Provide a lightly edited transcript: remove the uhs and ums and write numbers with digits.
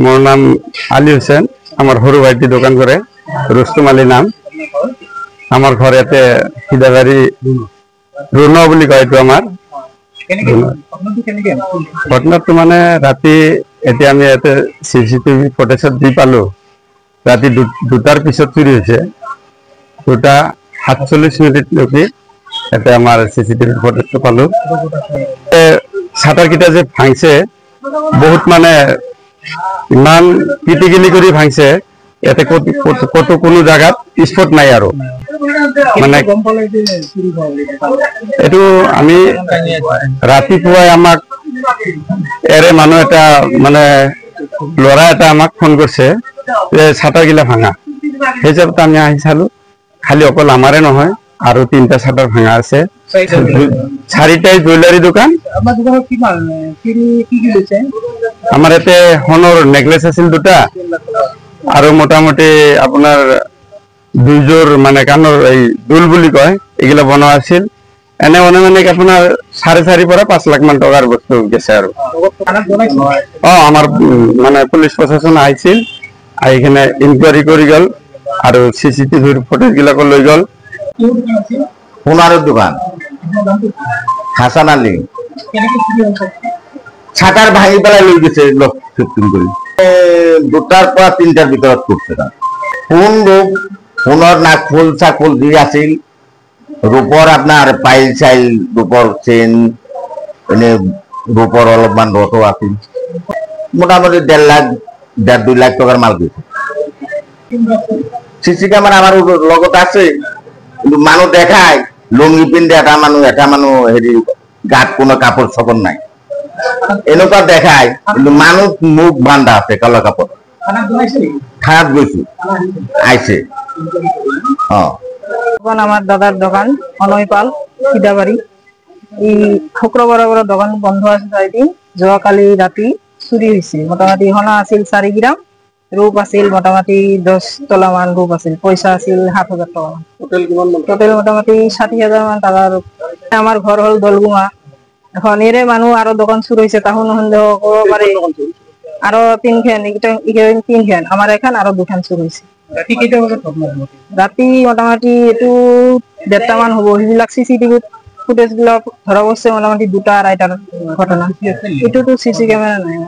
मोर नाम आली हुसैन आमार हरु भाईटी दोकान करे रुस्तुम आली नाम आमार घर याते हिदाबारी रुनो बुली कय तो आमार घटना तो माने राति एते आमी याते सीसीटीवी फुटेज दि पालो राति दुटार पिছত चुरी होइছে दुटा 47 मिनिट लगे एते आमार सीसीटीवी फुटेज तो पालो शाटार किटा जे भांगছে बहुत माने ইমান ক্রিটিক্যালি কৰি ভাঙছে এতে কত কোনো জায়গাত স্পট নাই আৰু মানে এটো আমি ৰাতিপুৱা আমাক এৰে মানুহ এটা মানে লৰা এটা আমাক ফোন কৰিছে যে ছাটাৰ গিলা ভাঙা হেজত আমি আহি চালো খালি অকল আমাৰে নহয় আৰু তিনটা ছাটাৰ ভাঙা আছে চাৰিটাই জুৱেলাৰী দোকান আমাৰ দোকানত কি মাল কি লৈছে আমার এতে হনর নেকলেস আছিল দুটা আর মোটামুটি আপনার দুইজোর মানে কানর এই দুল বুলি কয় এগুলা বনা আছিল এনে অনুমানিক আপনার 4.5 পৰা 5 লাখ মান টাকার বস্তু গেছে আর আমার মানে পুলিশ প্রশাসন আইছিল আর এখানে ইনকোয়ারি করি গেল আর সিসিটিভির ফুটেজ গুলা লই গেল সোনারের দোকান হাসান আলী ছাটার ভাঙি পেলাই লই গেছে লোক শুটিং করি দুটার পর তিনটার ভিতৰত করতে না ফোন লোক ফোনের নাক ফুল চাকুল দি আছিল রূপর আপনার পাইল চাইল রূপর চেন এনে রূপর অলপমান রতো আছিল মোটামুটি 1.5 লাখ 1.5-2 লাখ টাকার মাল গেছে সিসি ক্যামেরা আমার লগত আছে কিন্তু মানুষ দেখায় লুঙ্গি পিন্ধে এটা মানুষ হেৰি গাত কোনো কাপড় চকৰ নাই এনেকুৱা দেখায় কিন্তু মানুষ মুখ বান্ধা আছে কালো কাপড় খারাপ গৈছে আইছে আমার দাদার দোকান অনয়পাল সিদাবাড়ি এই শুক্রবারের দোকান বন্ধ আছে তাইদিন যোৱাকালি রাতি চুরি হয়েছে মোটামুটি হনা আছিল 4 গ্রাম রূপ আছিল মোটামুটি 10 তোলা মান রূপ আছিল পয়সা আছিল 7,000 টাকা টোটাল মোটামুটি 60,000 মান টাকার আমার ঘর হল দলগুমা এখন এরে মানুষ আরো দোকান শুরু হয়েছে তাহলে সন্দেহ করতে পারে আরো 3 খান 3 খান আমার এখান আরো 2 খান শুরু হয়েছে রাতি মোটামুটি একটু 1.5টা মান হবো এইবিলাক সিসিটিভি ফুটেজ গুলো ধরা পড়ছে মোটামুটি 2টা 2.5টার ঘটনা একটু তো সিসি ক্যামেরা নাই